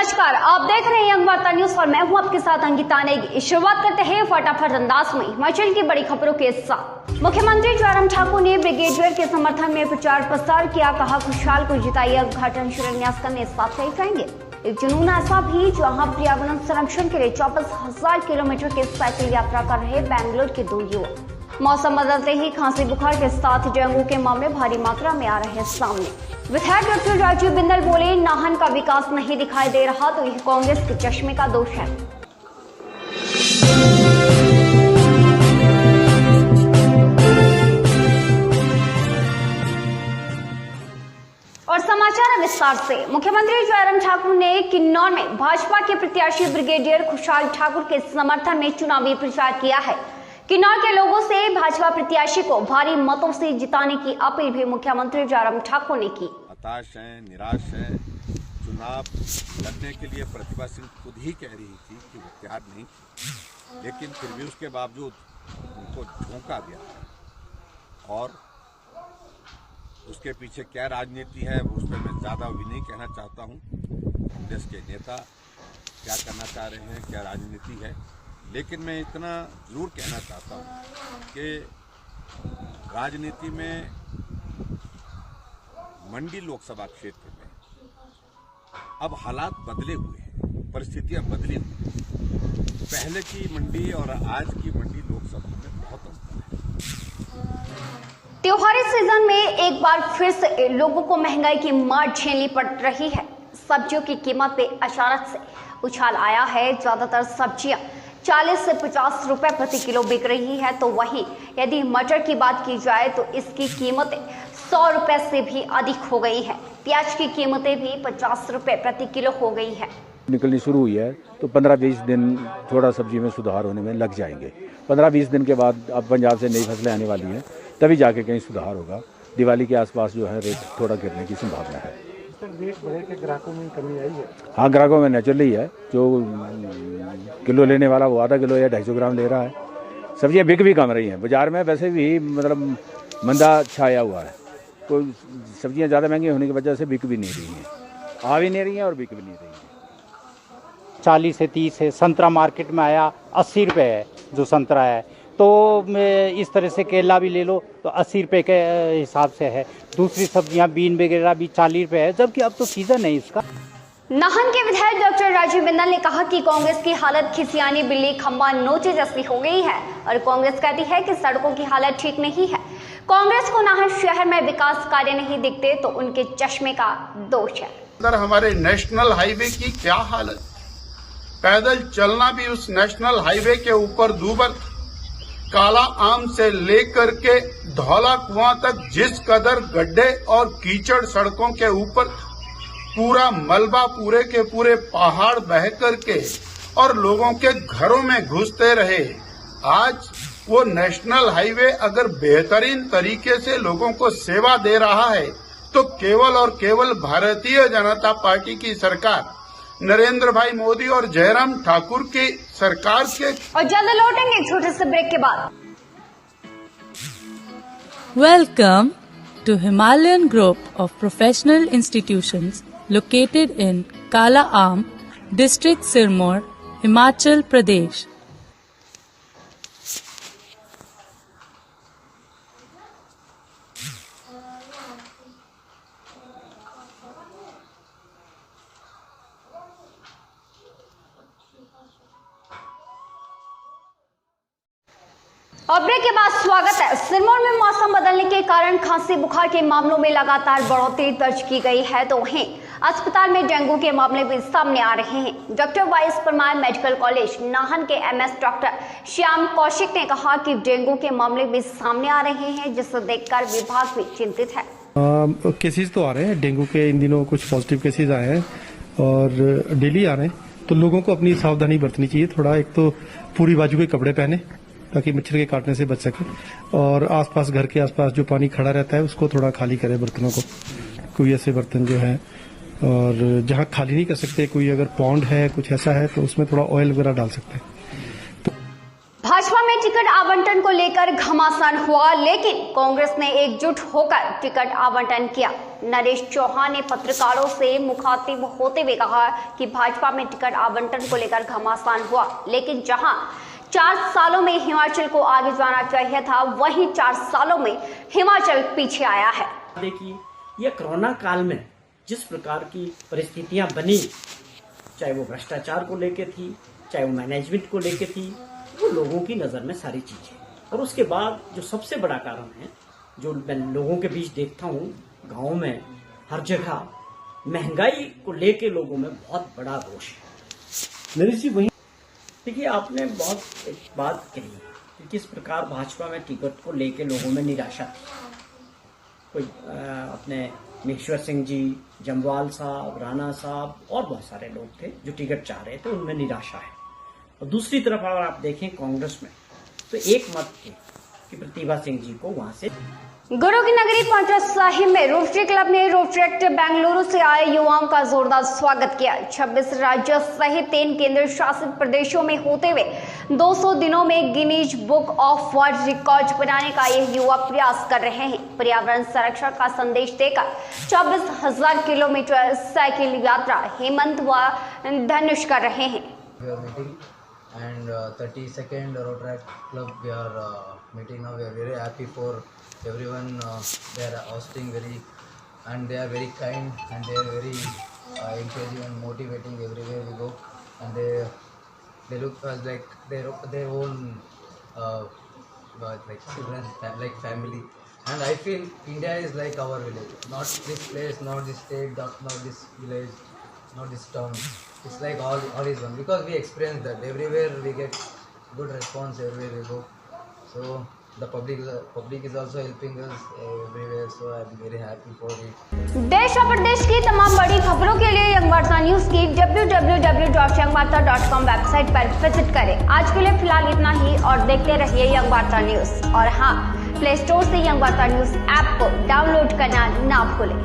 नमस्कार, आप देख रहे हैं यंग वार्ता न्यूज और मैं हूं आपके साथ अंकिता नेगी। शुरुआत करते हैं फटाफट अंदाज में हिमाचल की बड़ी खबरों के साथ। मुख्यमंत्री जयराम ठाकुर ने ब्रिगेडियर के समर्थन में प्रचार प्रसार किया। कहा, खुशहाल को जिताइए, उद्घाटन शिलान्यास करने साथ ही जाएंगे। एक जुनून ऐसा भी जहां पर्यावरण संरक्षण के लिए 24,000 किलोमीटर की साइकिल यात्रा कर रहे बेंगलुरु के 2 युवक। मौसम बदलते ही खांसी बुखार के साथ डेंगू के मामले भारी मात्रा में आ रहे हैं सामने। विधायक डॉक्टर राजीव बिंदल बोले, नाहन का विकास नहीं दिखाई दे रहा तो यह कांग्रेस के चश्मे का दोष है। और समाचार विस्तार से। मुख्यमंत्री जयराम ठाकुर ने किन्नौर में भाजपा के प्रत्याशी ब्रिगेडियर खुशहाल ठाकुर के समर्थन में चुनावी प्रचार किया है। किन्नौर के लोगों से भाजपा प्रत्याशी को भारी मतों से जिताने की अपील भी मुख्यमंत्री जयराम ठाकुर ने की। हताश हैं, निराश हैं। चुनाव लड़ने के लिए प्रतिभा सिंह खुद ही कह रही थी कि वो तैयार नहीं, लेकिन फिर भी उसके बावजूद उनको झोंका गया। और उसके पीछे क्या राजनीति है उस पर मैं ज़्यादा भी नहीं कहना चाहता हूँ। कांग्रेस के नेता क्या करना चाह रहे हैं, क्या राजनीति है, लेकिन मैं इतना जरूर कहना चाहता हूँ कि राजनीति में मंडी लोकसभा क्षेत्र में अब हालात बदले हुए हैं, परिस्थितियां बदली हुई हैं। पहले की मंडी और आज की मंडी लोकसभा में बहुत अंतर है। त्योहारी सीजन में एक बार फिर से लोगों को महंगाई की मार झेलनी पड़ रही है। सब्जियों की कीमत में अचानक से उछाल आया है। ज्यादातर सब्जियां 40 से 50 रुपए प्रति किलो बिक रही है, तो वहीं यदि मटर की बात की जाए तो इसकी कीमतें 100 रुपए से भी अधिक हो गई है। प्याज की कीमतें भी 50 रुपए प्रति किलो हो गई है। निकलनी शुरू हुई है तो 15-20 दिन थोड़ा सब्जी में सुधार होने में लग जाएंगे। 15-20 दिन के बाद अब पंजाब से नई फसलें आने वाली हैं, तभी जाके कहीं सुधार होगा। दिवाली के आसपास जो है रेट थोड़ा गिरने की संभावना है। रेट बढ़े के ग्राहकों में कमी आई है? हाँ, ग्राहकों में नेचुरली है। जो किलो लेने वाला वो आधा किलो या 250 ग्राम ले रहा है। सब्जियाँ बिक भी कम रही हैं बाजार में, वैसे भी मतलब मंदा छाया हुआ है। तो सब्जियाँ ज़्यादा महंगी होने की वजह से बिक भी नहीं रही हैं, आ भी नहीं रही हैं और बिक भी नहीं रही हैं। 40 से 30 है। संतरा मार्केट में आया 80 रुपये है जो संतरा है। तो इस तरह से केला भी ले लो तो 80 रुपये के हिसाब से है। दूसरी सब्जियां बीन वगैरह भी 40 रुपये है, जबकि अब तो सीजन है इसका। नाहन के विधायक डॉक्टर राजीव बिंदल ने कहा कि कांग्रेस की हालत खिसियानी बिल्ली खंबा नोचे जैसी हो गई है और कांग्रेस कहती है कि सड़कों की हालत ठीक नहीं है। कांग्रेस को नाहन शहर में विकास कार्य नहीं दिखते तो उनके चश्मे का दोष है। अंदर हमारे नेशनल हाईवे की क्या हालत, पैदल चलना भी उस नेशनल हाईवे के ऊपर दूबर, काला आम से लेकर के धौला कुआं तक जिस कदर गड्ढे और कीचड़ सड़कों के ऊपर, पूरा मलबा पूरे के पूरे पहाड़ बह करके और लोगों के घरों में घुसते रहे। आज वो नेशनल हाईवे अगर बेहतरीन तरीके से लोगों को सेवा दे रहा है तो केवल और केवल भारतीय जनता पार्टी की सरकार, नरेंद्र भाई मोदी और जयराम ठाकुर की सरकार के। और जल्द लौटेंगे एक छोटे से ब्रेक के बाद। Welcome to Himalayan Group of Professional Institutions located in Kala Aam, District Sirmaur, Himachal Pradesh. और ब्रेक के बाद स्वागत है। सिरमौर में मौसम बदलने के कारण खांसी बुखार के मामलों में लगातार बढ़ोतरी दर्ज की गई है, तो वहीं अस्पताल में डेंगू के मामले भी सामने आ रहे हैं। Doctor YS Parmar medical college Nahan के एमएस डॉक्टर श्याम कौशिक ने कहा कि डेंगू के मामले भी सामने आ रहे हैं, जिसे देखकर विभाग भी चिंतित है। केसेस तो आ रहे हैं डेंगू के, इन दिनों कुछ पॉजिटिव केसेस आए हैं और डेली आ रहे हैं, तो लोगों को अपनी सावधानी बरतनी चाहिए। थोड़ा एक तो पूरी बाजू के कपड़े पहने ताकि मच्छर के काटने से बच सके, और आसपास घर के आसपास जो पानी खड़ा रहता है उसको थोड़ा खाली करें बर्तनों को। कोई ऐसे बर्तन जो है, और जहाँ खाली नहीं कर सकते, कोई अगर पॉन्ड है कुछ ऐसा है तो उसमें थोड़ा ऑयल वगैरह डाल सकते हैं। भाजपा में टिकट आवंटन को लेकर घमासान हुआ, लेकिन कांग्रेस ने एकजुट होकर टिकट आवंटन किया। नरेश चौहान ने पत्रकारों से मुखातिब होते हुए कहा कि भाजपा में टिकट आवंटन को लेकर घमासान हुआ, लेकिन जहां 4 सालों में हिमाचल को आगे जाना चाहिए था, वहीं 4 सालों में हिमाचल पीछे आया है। देखिए, यह कोरोना काल में जिस प्रकार की परिस्थितियां बनी, चाहे वो भ्रष्टाचार को लेके थी, चाहे वो मैनेजमेंट को लेके थी, वो लोगों की नज़र में सारी चीज़ें। और उसके बाद जो सबसे बड़ा कारण है, जो मैं लोगों के बीच देखता हूँ, गाँव में हर जगह महंगाई को लेके लोगों में बहुत बड़ा रोष है। नरेश जी, वही देखिए, आपने बहुत एक बात कही कि किस प्रकार भाजपा में टिकट को लेके लोगों में निराशा थी। कोई अपने मेश्वर सिंह जी, जम्वाल साहब, राणा साहब और बहुत सारे लोग थे जो टिकट चाह रहे थे, उनमें निराशा है। और दूसरी तरफ अगर आप देखें कांग्रेस में, तो एक मत थे कि प्रतिभा सिंह जी को वहां से। गुरु की नगरी पांवटा साहिब में रोटरी क्लब ने रोटरेक्ट बेंगलुरु से आए युवाओं का जोरदार स्वागत किया। 26 राज्यों सहित 3 केंद्र शासित प्रदेशों में होते हुए 200 दिनों में Guinness book of world record बनाने का ये युवा प्रयास कर रहे हैं। पर्यावरण संरक्षण का संदेश देकर 24,000 किलोमीटर साइकिल यात्रा हेमंत व धनुष कर रहे हैं। And 32nd Rotaract Club, we are meeting now. We are very happy for everyone. They are hosting and they are very kind, and they are very encouraging and motivating everywhere we go. And they look as like their own like children, like family. And I feel India is like our village. Not this place, not this state, not this village, not this town. It's like all is one, because we experience that everywhere. We get good response everywhere we go. So the public is also helping us everywhere. So I'm very happy for it. देश और प्रदेश की तमाम बड़ी खबरों के लिए young वार्ता news की www.yangwarta.com वेबसाइट पर विजिट करें। आज के लिए फिलहाल इतना ही, और देखते रहिए यंग वार्ता न्यूज। और हाँ, प्ले स्टोर से यंग वार्ता न्यूज ऐप को डाउनलोड करना ना भूलें।